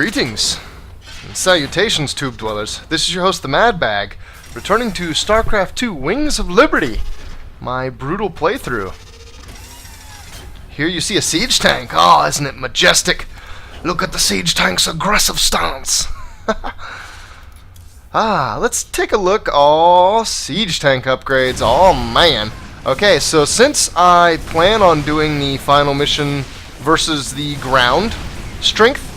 Greetings and salutations, Tube Dwellers. This is your host, the Mad Bag, returning to Starcraft 2 Wings of Liberty, my brutal playthrough. Here you see a siege tank. Oh, isn't it majestic? Look at the siege tank's aggressive stance. Let's take a look. Oh, siege tank upgrades. Oh, man. Okay, so since I plan on doing the final mission versus the ground strength,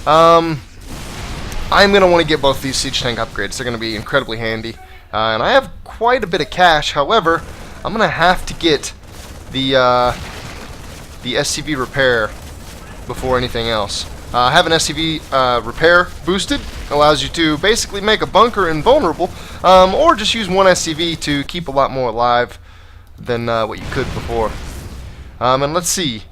I'm going to want to get both these siege tank upgrades. They're going to be incredibly handy. And I have quite a bit of cash. However, I'm going to have to get the SCV repair before anything else. Having SCV repair boosted allows you to basically make a bunker invulnerable, or just use one SCV to keep a lot more alive than what you could before. And let's see.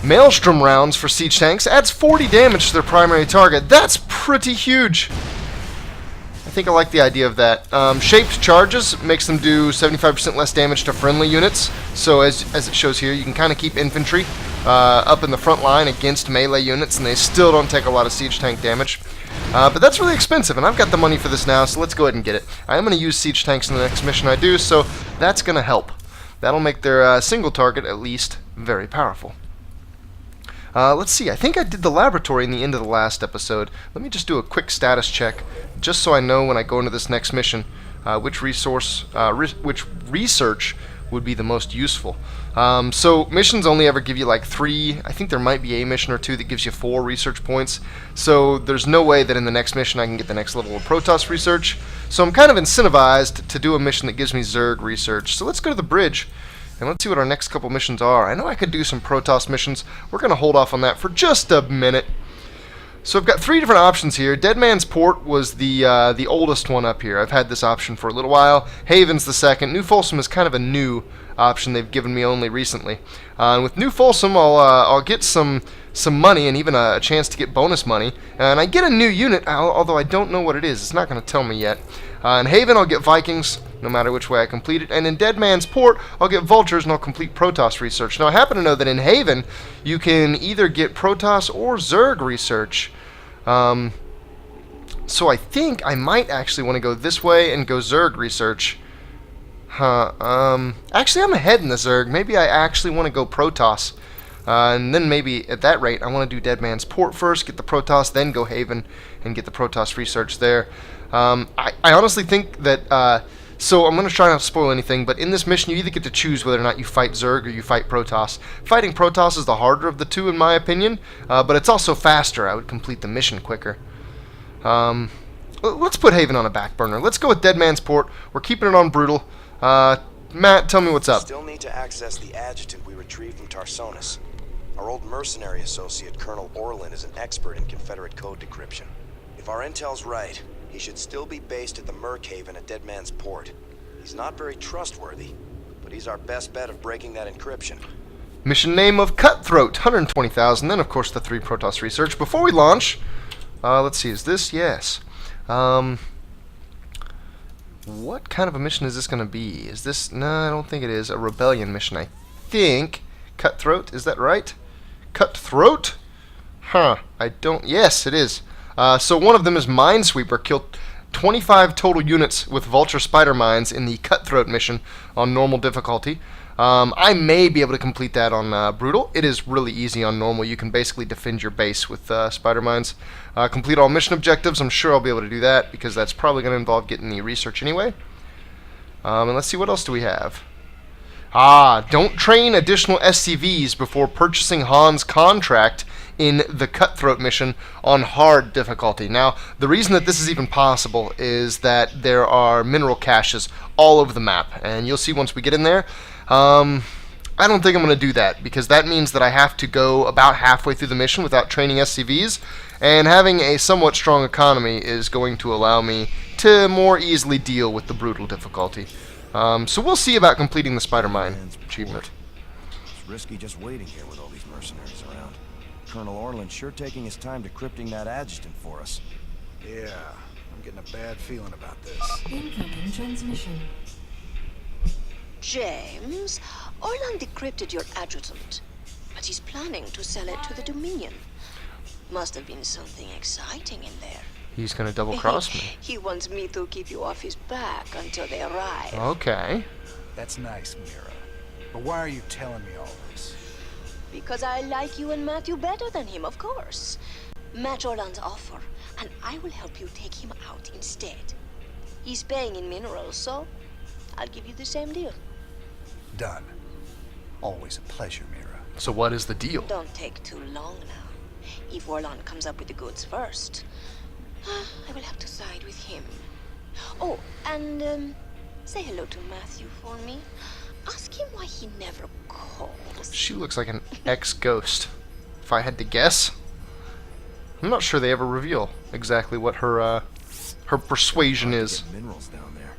Maelstrom rounds for siege tanks adds 40 damage to their primary target. That's pretty huge. I think I like the idea of that. Shaped charges makes them do 75% less damage to friendly units. So as it shows here, you can kind of keep infantry up in the front line against melee units, and they still don't take a lot of siege tank damage. But that's really expensive, and I've got the money for this now, so let's go ahead and get it. I am going to use siege tanks in the next mission I do, so that's going to help. That'll make their single target, at least, very powerful. Let's see, I think I did the laboratory in the end of the last episode. Let me just do a quick status check, just so I know when I go into this next mission which research would be the most useful. So missions only ever give you like 3. I think there might be a mission or 2 that gives you 4 research points. So there's no way that in the next mission I can get the next level of Protoss research. So I'm kind of incentivized to do a mission that gives me Zerg research. So let's go to the bridge and let's see what our next couple missions are. I know I could do some Protoss missions. We're going to hold off on that for just a minute. So I've got 3 different options here. Dead Man's Port was the oldest one up here. I've had this option for a little while. Haven's the second. New Folsom is kind of a new option they've given me only recently. And with New Folsom, I'll get some money and even a chance to get bonus money. And I get a new unit, although I don't know what it is. It's not going to tell me yet. In Haven, I'll get Vikings, no matter which way I complete it. And in Dead Man's Port, I'll get Vultures, and I'll complete Protoss research. Now, I happen to know that in Haven, you can either get Protoss or Zerg research. So I think I might actually want to go this way and go Zerg research. Actually, I'm ahead in the Zerg. Maybe I actually want to go Protoss. And then maybe at that rate, I want to do Dead Man's Port first, get the Protoss, then go Haven and get the Protoss research there. I honestly think that, so I'm going to try not to spoil anything, but in this mission you either get to choose whether or not you fight Zerg or you fight Protoss. Fighting Protoss is the harder of the two in my opinion, but it's also faster. I would complete the mission quicker. Let's put Haven on a back burner. Let's go with Dead Man's Port. We're keeping it on Brutal. Matt, tell me what's up. Still need to access the Adjutant we retrieved from Tarsonis. Our old mercenary associate, Colonel Orlin, is an expert in Confederate code decryption. If our intel's right, he should still be based at the Merc Haven at Dead Man's Port. He's not very trustworthy, but he's our best bet of breaking that encryption. Mission name of Cutthroat, 120,000. Then, of course, the 3 Protoss research. Before we launch, let's see, is this? Yes. What kind of a mission is this going to be? Is this? No, I don't think it is. A rebellion mission, I think. Cutthroat, is that right? Cutthroat? Huh, I don't... Yes, it is. So one of them is Minesweeper. Killed 25 total units with Vulture Spider Mines in the Cutthroat mission on normal difficulty. I may be able to complete that on Brutal. It is really easy on normal. You can basically defend your base with Spider Mines. Complete all mission objectives. I'm sure I'll be able to do that because that's probably going to involve getting the research anyway. And let's see, what else do we have? Don't train additional SCVs before purchasing Han's contract in the Cutthroat mission on hard difficulty. Now, the reason that this is even possible is that there are mineral caches all over the map, and you'll see once we get in there. I don't think I'm going to do that, because that means that I have to go about halfway through the mission without training SCVs, and having a somewhat strong economy is going to allow me to more easily deal with the brutal difficulty. So we'll see about completing the Spider Mine achievement. It's risky just waiting here with all these mercenaries around. Colonel Orland's sure taking his time decrypting that Adjutant for us. Yeah, I'm getting a bad feeling about this. Incoming transmission. James, Orland decrypted your Adjutant, but he's planning to sell it to the Dominion. Must have been something exciting in there. He's gonna double cross me. He wants me to keep you off his back until they arrive. Okay. That's nice, Mira. But why are you telling me all this? Because I like you and Matthew better than him, of course. Match Orland's offer, and I will help you take him out instead. He's paying in minerals, so I'll give you the same deal. Done. Always a pleasure, Mira. So what is the deal? Don't take too long now. If Orland comes up with the goods first, I will have to side with him. Oh, and say hello to Matthew for me. Ask him why he never calls. She looks like an ex-ghost, if I had to guess. I'm not sure they ever reveal exactly what her persuasion is. Minerals down there.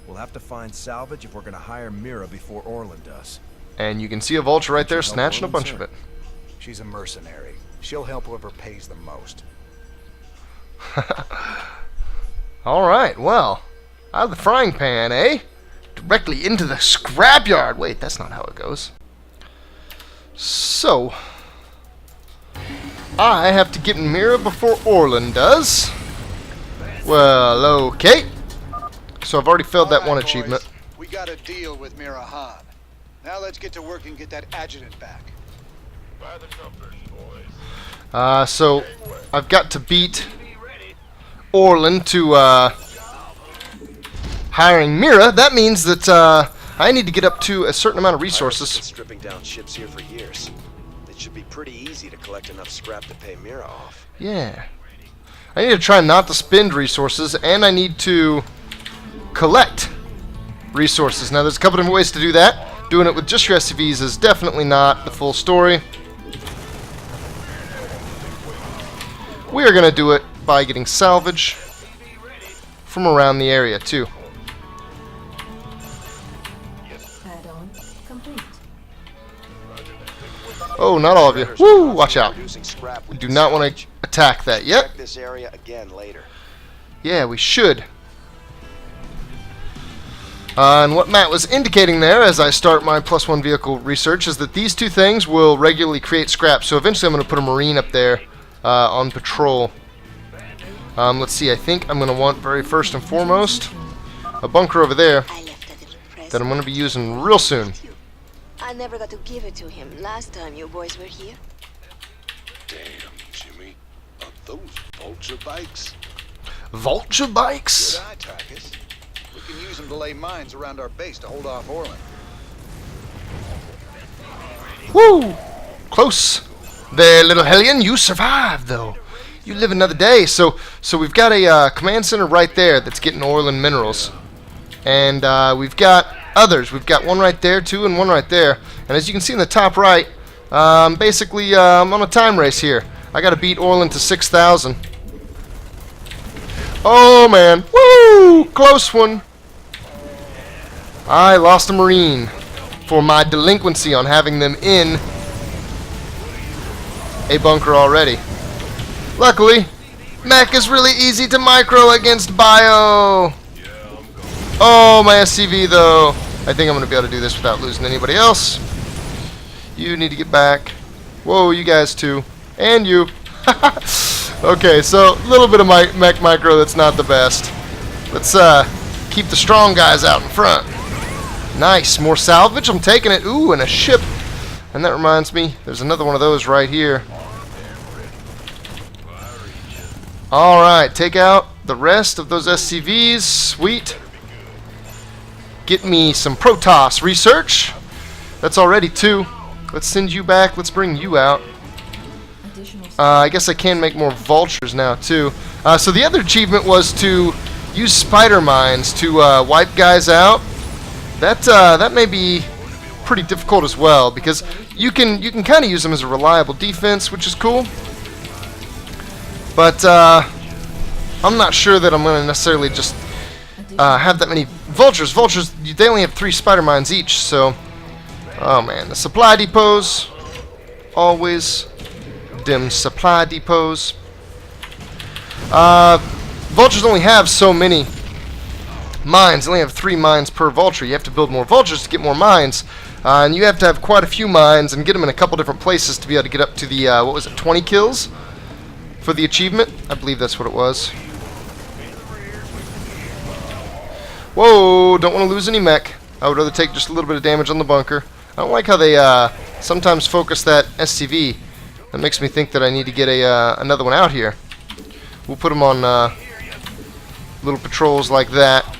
We'll have to find salvage if we're gonna hire Mira before Orland does. And you can see a vulture right there snatching a bunch of it. She's a mercenary. She'll help whoever pays the most. Alright, well, out of the frying pan, eh? Directly into the scrapyard. Wait, that's not how it goes. So, I have to get Mira before Orland does. Well, okay. So I've already failed that one achievement. We got a deal with Mira Han. Now let's get to work and get that adjutant back. So I've got to beat Orland to hiring Mira. That means that I need to get up to a certain amount of resources. Pirates have been stripping down ships here for years. It should be pretty easy to collect enough scrap to pay Mira off. Yeah. I need to try not to spend resources, and I need to collect resources. Now, there's a couple different ways to do that. Doing it with just your SCVs is definitely not the full story. We are going to do it by getting salvage from around the area, too. Add-on complete. Oh, not all of you. Woo! Watch out. We do not want to attack that yet. Check this area again later. Yeah, we should. And what Matt was indicating there as I start my +1 vehicle research is that these two things will regularly create scrap. So eventually I'm going to put a Marine up there on patrol. Let's see, I think I'm going to want very first and foremost a bunker over there I left a little present. that I'm going to be using real soon. I never got to give it to him last time you boys were here. Damn, Jimmy. Are those vulture bikes? Vulture bikes? Good eye, Tarkus. We can use them to lay mines around our base to hold off Orland. Woo! Close. There, little hellion, you survived, though. You live another day. So we've got a command center right there that's getting Orland minerals. And we've got others. We've got one right there, too, and one right there. And as you can see in the top right, basically, I'm on a time race here. I got to beat Orland to 6,000. Oh, man. Woo! Close one. I lost a Marine for my delinquency on having them in a bunker already. Luckily, mech is really easy to micro against bio. Oh, my SCV, though. I think I'm going to be able to do this without losing anybody else. You need to get back. Whoa, you guys too. And you. Okay, so a little bit of mech micro that's not the best. Let's keep the strong guys out in front. Nice, more salvage. I'm taking it. Ooh, and a ship. And that reminds me, there's another one of those right here. Alright, take out the rest of those SCVs. Sweet. Get me some Protoss research. That's already 2. Let's send you back. Let's bring you out. Additional I guess I can make more vultures now, too. So the other achievement was to use spider mines to wipe guys out. That may be pretty difficult as well, because you can kind of use them as a reliable defense, which is cool. But I'm not sure that I'm going to necessarily just have that many vultures. Vultures, they only have 3 spider mines each, so... Oh man, the supply depots. Always dim supply depots. Vultures only have so many mines. They only have 3 mines per vulture. You have to build more vultures to get more mines. And you have to have quite a few mines and get them in a couple different places to be able to get up to the, what was it, 20 kills? for the achievement. I believe that's what it was. Whoa, don't want to lose any mech. I would rather take just a little bit of damage on the bunker. I don't like how they sometimes focus that SCV. That makes me think that I need to get another one out here. We'll put them on little patrols like that,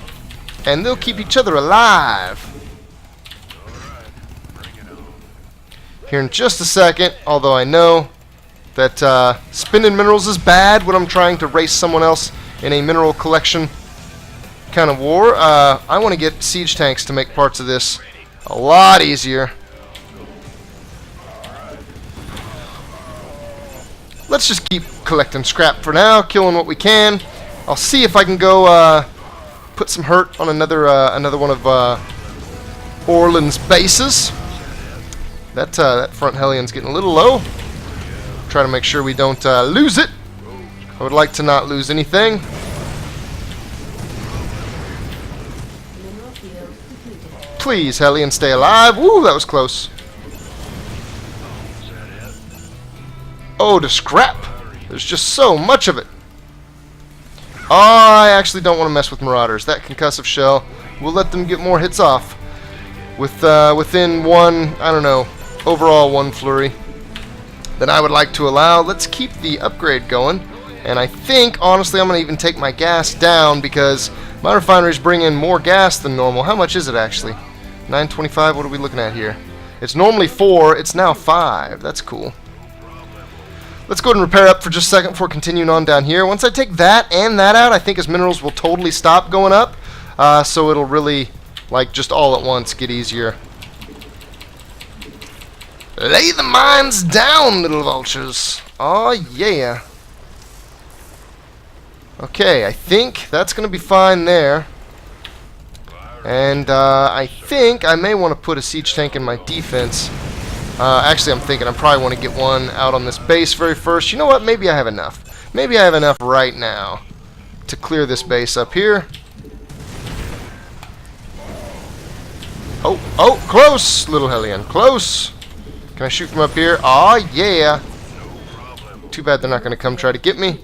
and they'll keep each other alive. Here in just a second, although I know that spending minerals is bad when I'm trying to race someone else in a mineral collection kind of war. I want to get siege tanks to make parts of this a lot easier. Let's just keep collecting scrap for now, killing what we can. I'll see if I can go put some hurt on another one of Orlan's bases. That front Hellion's getting a little low. Try to make sure we don't lose it. I would like to not lose anything. Mineral field depleted. Please, Hellion, stay alive. Woo, that was close. Oh, the scrap. There's just so much of it. Oh, I actually don't want to mess with Marauders. That concussive shell will let them get more hits off. Within one, I don't know, overall one flurry than I would like to allow. Let's keep the upgrade going. And I think, honestly, I'm going to even take my gas down because my refineries bring in more gas than normal. How much is it actually? 925, what are we looking at here? It's normally 4, it's now 5. That's cool. Let's go ahead and repair up for just a second before continuing on down here. Once I take that and that out, I think his minerals will totally stop going up. So it'll really, like, just all at once get easier. Lay the mines down, little vultures. Oh, yeah. Okay, I think that's going to be fine there. And I think I may want to put a siege tank in my defense. Actually, I'm thinking I probably want to get one out on this base very first. You know what? Maybe I have enough. Maybe I have enough right now to clear this base up here. Oh, close, little Hellion. Close. Can I shoot from up here? Aw, yeah. Too bad they're not going to come try to get me.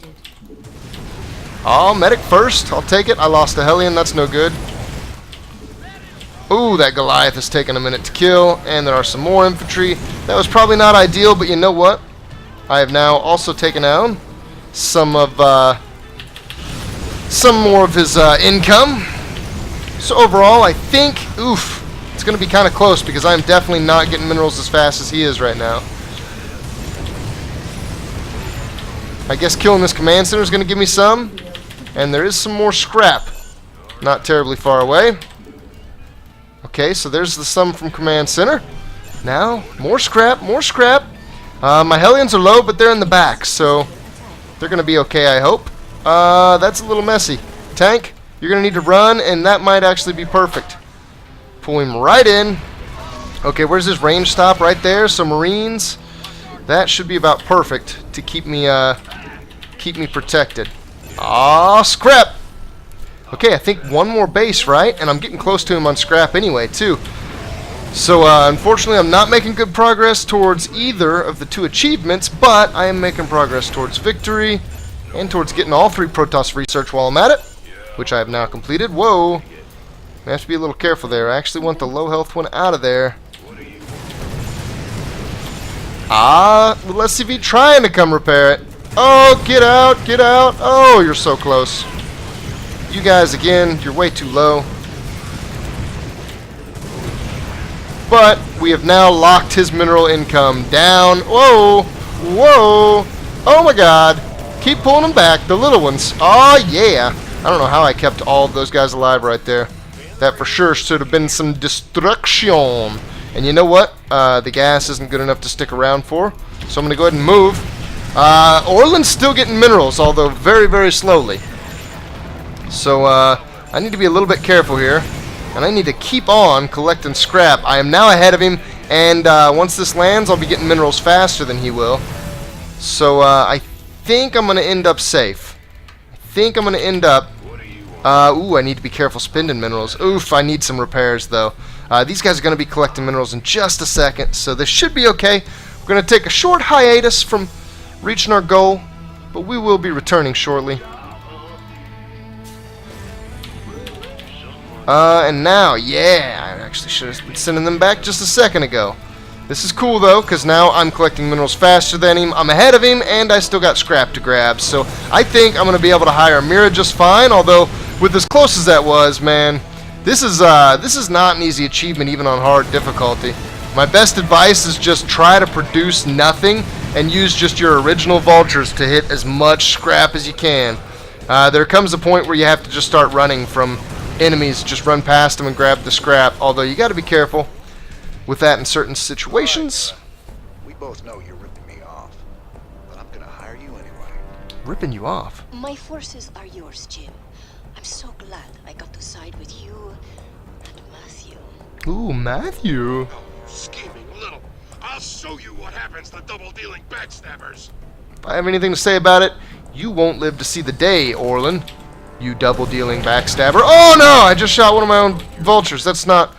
Oh, medic first. I'll take it. I lost a Hellion. That's no good. Ooh, that Goliath has taken a minute to kill, and there are some more infantry. That was probably not ideal, but you know what? I have now also taken down some more of his income. So overall, I think, oof, it's going to be kind of close because I'm definitely not getting minerals as fast as he is right now. I guess killing this command center is going to give me some, and there is some more scrap. Not terribly far away. Okay, so there's the sum from command center. Now, more scrap, more scrap. My Hellions are low, but they're in the back, so they're going to be okay, I hope. That's a little messy. Tank, you're going to need to run, and that might actually be perfect. Pull him right in. Okay, where's his range stop? Right there, so Marines. That should be about perfect to keep me protected. Ah, scrap! Okay, I think one more base, right? And I'm getting close to him on scrap anyway, too. So, unfortunately, I'm not making good progress towards either of the 2 achievements, but I am making progress towards victory and towards getting all 3 Protoss research while I'm at it, which I have now completed. Whoa! I have to be a little careful there. I actually want the low health one out of there. Ah, little SCV trying to come repair it. Oh, get out, get out. Oh, you're so close. You guys, again, you're way too low. But we have now locked his mineral income down. Whoa, whoa. Oh my god. Keep pulling them back, the little ones. Oh yeah. I don't know how I kept all of those guys alive right there. That for sure should have been some destruction. And you know what? The gas isn't good enough to stick around for. So I'm going to go ahead and move. Orlan's still getting minerals, although very, very slowly. So I need to be a little bit careful here. And I need to keep on collecting scrap. I am now ahead of him. And once this lands, I'll be getting minerals faster than he will. So I think I'm going to end up safe. I think I'm going to end up... ooh, I need to be careful spending minerals. Oof, I need some repairs, though. These guys are going to be collecting minerals in just a second, so this should be okay. We're going to take a short hiatus from reaching our goal, but we will be returning shortly. And now, yeah, I actually should have been sending them back just a second ago. This is cool, though, because now I'm collecting minerals faster than him, I'm ahead of him, and I still got scrap to grab. So I think I'm going to be able to hire Mira just fine, although with as close as that was, man, this is not an easy achievement, even on hard difficulty. My best advice is just try to produce nothing and use just your original vultures to hit as much scrap as you can. There comes a point where you have to just start running from enemies, just run past them and grab the scrap, although you got to be careful with that in certain situations. We both know you're ripping me off, but I'm gonna hire you anyway. Ripping you off? My forces are yours, Jim. I'm so glad I got to side with you and Matthew. Ooh, Matthew. Scheming little. I'll show you what happens to double-dealing backstabbers. If I have anything to say about it, you won't live to see the day, Orlin. You double-dealing backstabber. Oh no! I just shot one of my own vultures. That's not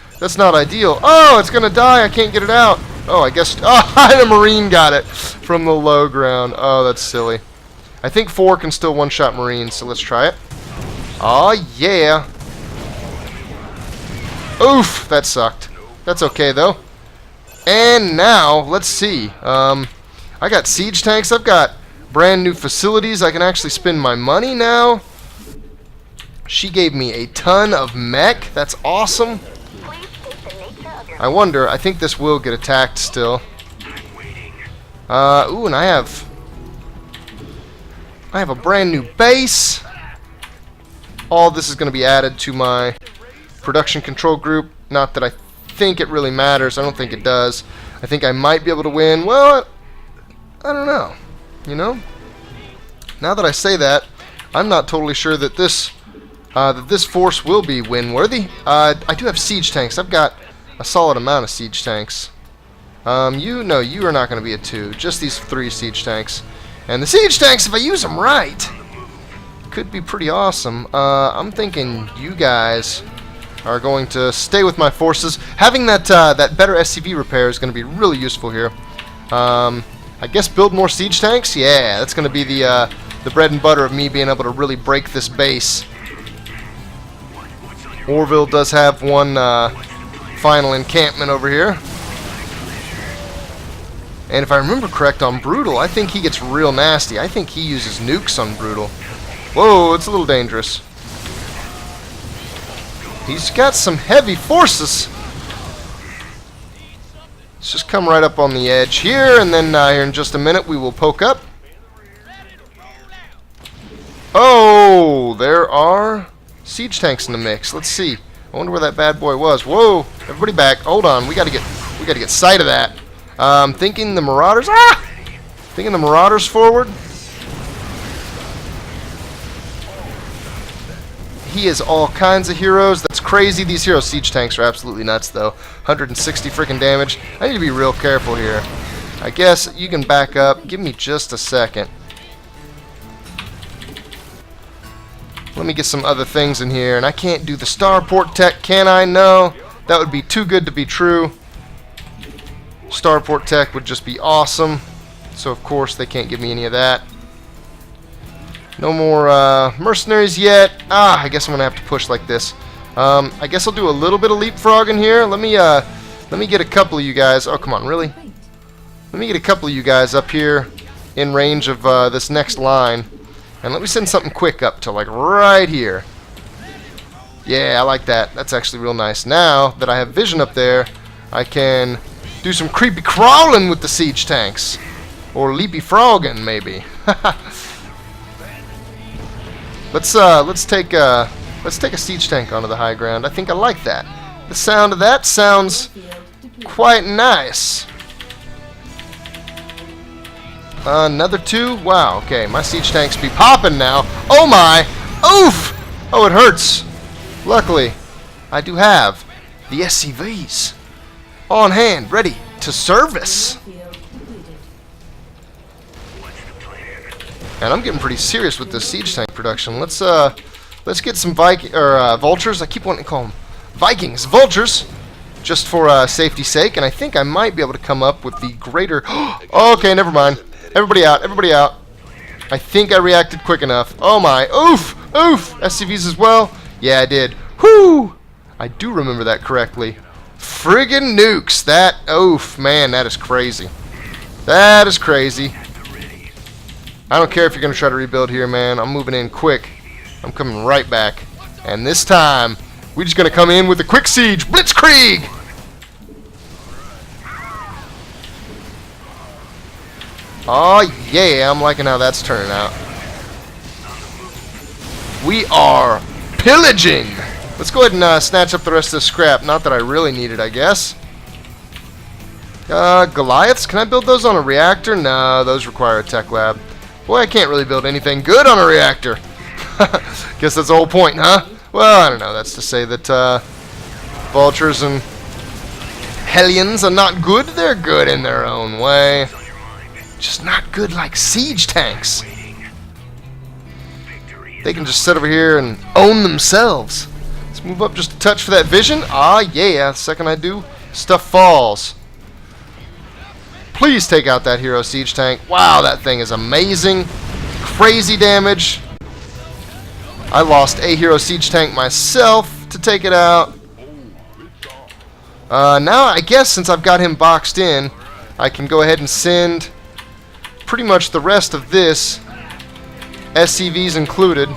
ideal. Oh, it's gonna die. I can't get it out. Oh, I guess. Oh, the Marine got it from the low ground. Oh, that's silly. I think 4 can still one-shot Marines, so let's try it. Oh yeah. Oof, that sucked. That's okay though. And now, let's see. I got siege tanks. I've got brand new facilities. I can actually spend my money now. She gave me a ton of mech. That's awesome. I wonder, I think this will get attacked still. Ooh, and I have a brand new base. All this is going to be added to my production control group. Not that I think it really matters. I don't think it does. I think I might be able to win. Well, I don't know. You know? Now that I say that, I'm not totally sure that this force will be win-worthy. I do have siege tanks. I've got a solid amount of siege tanks. You are not going to be a 2. Just these 3 siege tanks. And the siege tanks, if I use them right, could be pretty awesome. I'm thinking you guys are going to stay with my forces. Having that better SCV repair is going to be really useful here. I guess build more siege tanks. Yeah, that's going to be the bread and butter of me being able to really break this base. Orville does have one final encampment over here. And if I remember correct on Brutal, I think he gets real nasty. I think he uses nukes on Brutal. Whoa, it's a little dangerous. He's got some heavy forces. Let's just come right up on the edge here, and then here in just a minute we will poke up. Oh, there are siege tanks in the mix. Let's see. I wonder where that bad boy was. Whoa! Everybody back. Hold on. We gotta get sight of that. Thinking the Marauders. Thinking the Marauders forward. He has all kinds of heroes. That's crazy. These hero siege tanks are absolutely nuts, though. 160 freaking damage. I need to be real careful here. I guess you can back up. Give me just a second. Let me get some other things in here. And I can't do the starport tech, can I? No. That would be too good to be true. Starport tech would just be awesome. So, of course, they can't give me any of that. No more mercenaries yet. I guess I'm going to have to push like this. I guess I'll do a little bit of leapfrog in here. Let me get a couple of you guys. Oh, come on, really? Let me get a couple of you guys up here in range of this next line. And let me send something quick up to, like, right here. Yeah, I like that. That's actually real nice. Now that I have vision up there, I can do some creepy crawling with the siege tanks. Or leapy frogging, maybe. Let's take a siege tank onto the high ground. I think I like that. The sound of that sounds quite nice. Another 2? Wow, okay. My siege tanks be popping now. Oh my! Oof! Oh, it hurts. Luckily, I do have the SCVs on hand, ready to service. And I'm getting pretty serious with this siege tank production. Let's get some vultures. I keep wanting to call them Vikings, vultures, just for safety's sake. And I think I might be able to come up with the greater. Okay, never mind. Everybody out. Everybody out. I think I reacted quick enough. Oh my. Oof! Oof! SCVs as well? Yeah, I did. Whoo! I do remember that correctly. Friggin' nukes! That, oof, man, that is crazy. That is crazy. I don't care if you're going to try to rebuild here, man. I'm moving in quick. I'm coming right back. And this time, we're just going to come in with a quick siege. Blitzkrieg! Oh yeah, I'm liking how that's turning out. We are pillaging! Let's go ahead and snatch up the rest of the scrap. Not that I really need it, I guess. Goliaths? Can I build those on a reactor? No, those require a tech lab. Boy, I can't really build anything good on a reactor. Guess that's the whole point, huh? Well, I don't know. That's to say that vultures and hellions are not good. They're good in their own way. Just not good like siege tanks. They can just sit over here and own themselves. Let's move up just a touch for that vision. Ah, yeah. The second I do, stuff falls. Please take out that hero siege tank. Wow, that thing is amazing. Crazy damage. I lost a hero siege tank myself to take it out. Now, I guess since I've got him boxed in, I can go ahead and send pretty much the rest of this, SCVs included,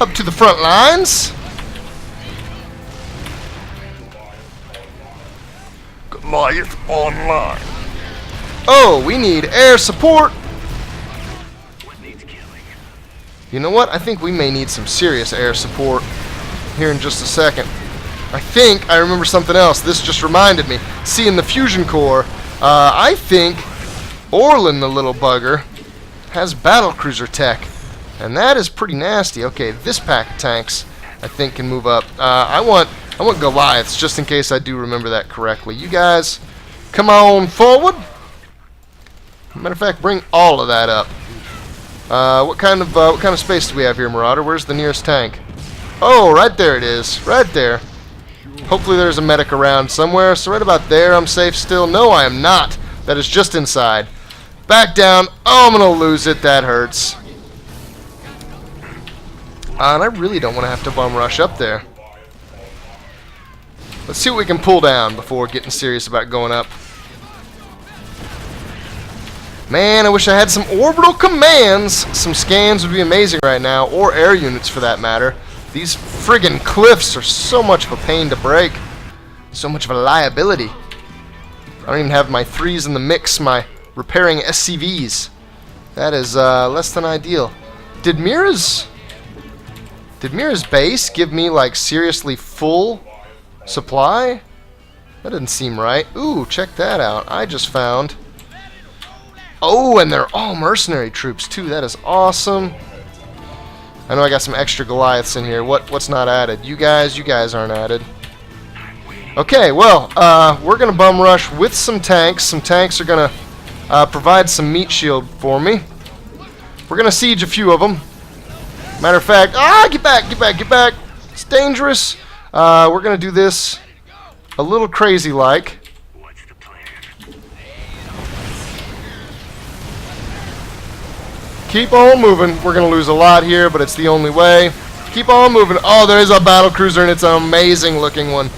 up to the front lines. Goliath online. Oh, we need air support. You know what? I think we may need some serious air support here in just a second. I think I remember something else. This just reminded me. See, in the fusion core, I think Orlan, the little bugger, has battlecruiser tech, and that is pretty nasty. Okay, this pack of tanks, I think, can move up. I want Goliaths, just in case I do remember that correctly. You guys, come on forward. Matter of fact, bring all of that up. What kind of space do we have here, Marauder? Where's the nearest tank? Oh, right there it is, right there. Hopefully there's a medic around somewhere. So right about there, I'm safe still. No, I am not. That is just inside. Back down. Oh, I'm gonna lose it. That hurts. And I really don't want to have to bum rush up there. Let's see what we can pull down before getting serious about going up. Man, I wish I had some orbital commands. Some scans would be amazing right now, or air units for that matter. These friggin' cliffs are so much of a pain to break. So much of a liability. I don't even have my 3s in the mix, my repairing SCVs. That is less than ideal. Did Mira's base give me like seriously full supply? That didn't seem right. Ooh, check that out. I just found... Oh, and they're all mercenary troops too. That is awesome. I know I got some extra Goliaths in here. What's not added? You guys aren't added. Okay, well, we're gonna bum rush with some tanks. Some tanks are gonna provide some meat shield for me. We're gonna siege a few of them. Matter of fact, get back, get back, get back. It's dangerous. We're gonna do this a little crazy like. Keep on moving. We're going to lose a lot here, but it's the only way. Keep on moving. Oh, there is a battle cruiser, and it's an amazing looking one.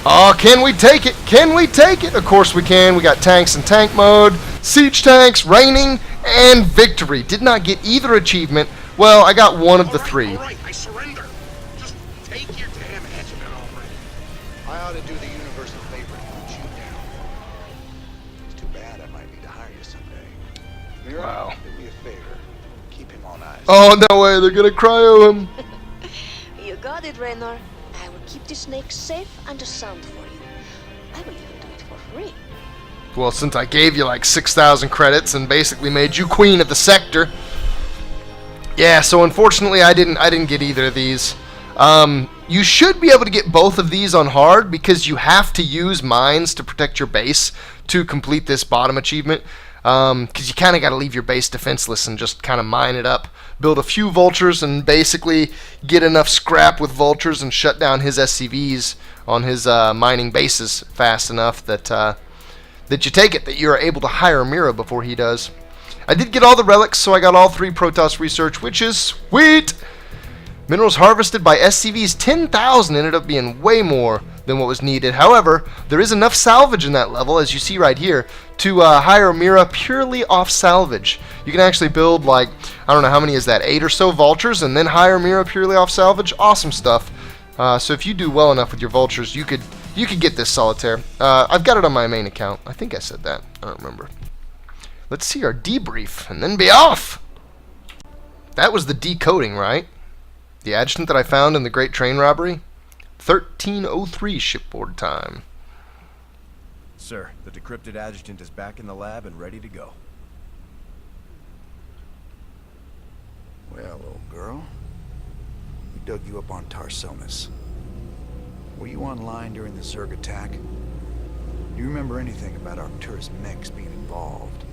Oh, can we take it? Can we take it? Of course we can. We got tanks in tank mode, siege tanks, raining, and victory. Did not get either achievement. Well, I got one of the 3. All right, I surrender. Just take your damn Adjutant already. I ought to do the universe a favor and put you down. It's too bad I might need to hire you someday. Mira, Wow. do me a favor. Keep him on ice. Oh, no way. They're going to cryo him. You got it, Raynor. I will keep the snake safe and sound for you. I will even do it for free. Well, since I gave you like 6,000 credits and basically made you queen of the sector. Yeah, so unfortunately I didn't get either of these. You should be able to get both of these on hard because you have to use mines to protect your base to complete this bottom achievement. Because you kind of got to leave your base defenseless and just kind of mine it up. Build a few vultures and basically get enough scrap with vultures and shut down his SCVs on his mining bases fast enough that that you take it that you're able to hire Mira before he does. I did get all the relics, so I got all 3 Protoss research, which is sweet! Minerals harvested by SCV's 10,000 ended up being way more than what was needed. However, there is enough salvage in that level, as you see right here, to hire Mira purely off salvage. You can actually build, like, I don't know how many is that, 8 or so vultures, and then hire Mira purely off salvage. Awesome stuff. So if you do well enough with your vultures, you could get this solitaire. I've got it on my main account. I think I said that. I don't remember. Let's see our debrief, and then be off! That was the decoding, right? The adjutant that I found in the Great Train Robbery? 1303 shipboard time. Sir, the decrypted adjutant is back in the lab and ready to go. Well, old girl, we dug you up on Tarsonis. Were you online during the Zerg attack? Do you remember anything about Arcturus Mengsk being involved?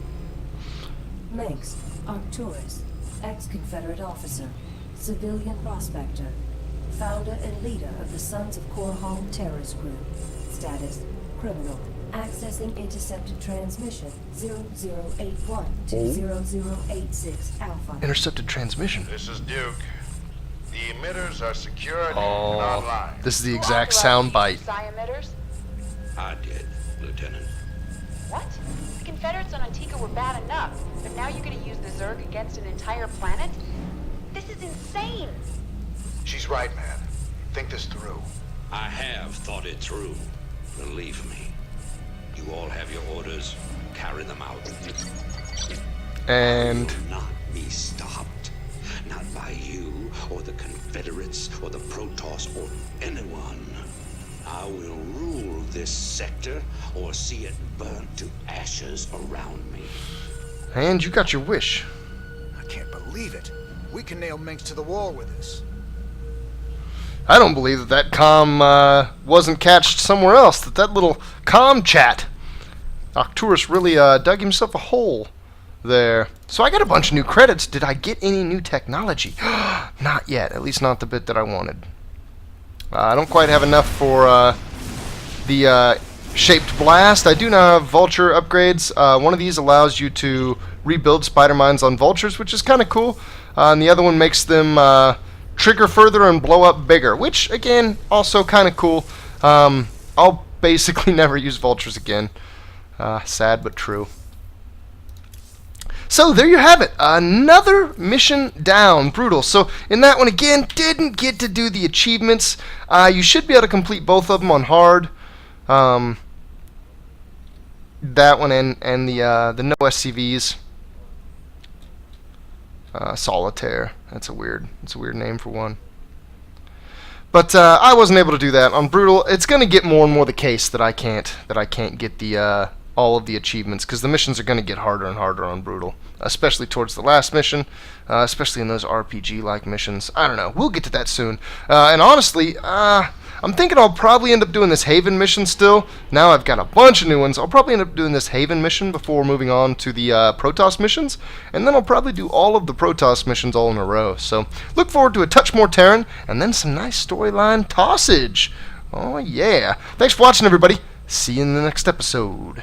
Mengsk, Arcturus, ex-Confederate officer, civilian prospector, founder and leader of the Sons of Korham terrorist group. Status, criminal. Accessing intercepted transmission 0081 to 0086 Alpha. Intercepted transmission. This is Duke. The emitters are secured and online. This is the exact sound bite. Emitters? I did, Lieutenant. What? The Confederates on Antigua were bad enough, but now you're gonna use the Zerg against an entire planet? This is insane! She's right, man. Think this through. I have thought it through. Believe me. You all have your orders. Carry them out. And I will not be stopped. Not by you, or the Confederates, or the Protoss, or anyone. I will rule this sector, or see it burnt to ashes around me. you got your wish. I can't believe it. We can nail Mengsk to the wall with this. I don't believe that comm wasn't catched somewhere else. That little comm chat. Arcturus really dug himself a hole there. So I got a bunch of new credits. Did I get any new technology? Not yet. At least not the bit that I wanted. I don't quite have enough for the shaped blast. I do now have vulture upgrades. One of these allows you to rebuild spider mines on vultures, which is kind of cool. And the other one makes them trigger further and blow up bigger, which, again, also kind of cool. I'll basically never use vultures again. Sad but true. So, there you have it. Another mission down. Brutal. So, in that one, again, didn't get to do the achievements. You should be able to complete both of them on hard. That one and the no SCVs. Solitaire. That's a weird name for one. But I wasn't able to do that on Brutal. It's going to get more and more the case that I can't get the all of the achievements, because the missions are going to get harder and harder on Brutal, especially towards the last mission, especially in those RPG-like missions. I don't know. We'll get to that soon. And honestly, I'm thinking I'll probably end up doing this Haven mission still. Now I've got a bunch of new ones. I'll probably end up doing this Haven mission before moving on to the Protoss missions, and then I'll probably do all of the Protoss missions all in a row. So look forward to a touch more Terran, and then some nice storyline tossage. Oh yeah. Thanks for watching, everybody. See you in the next episode.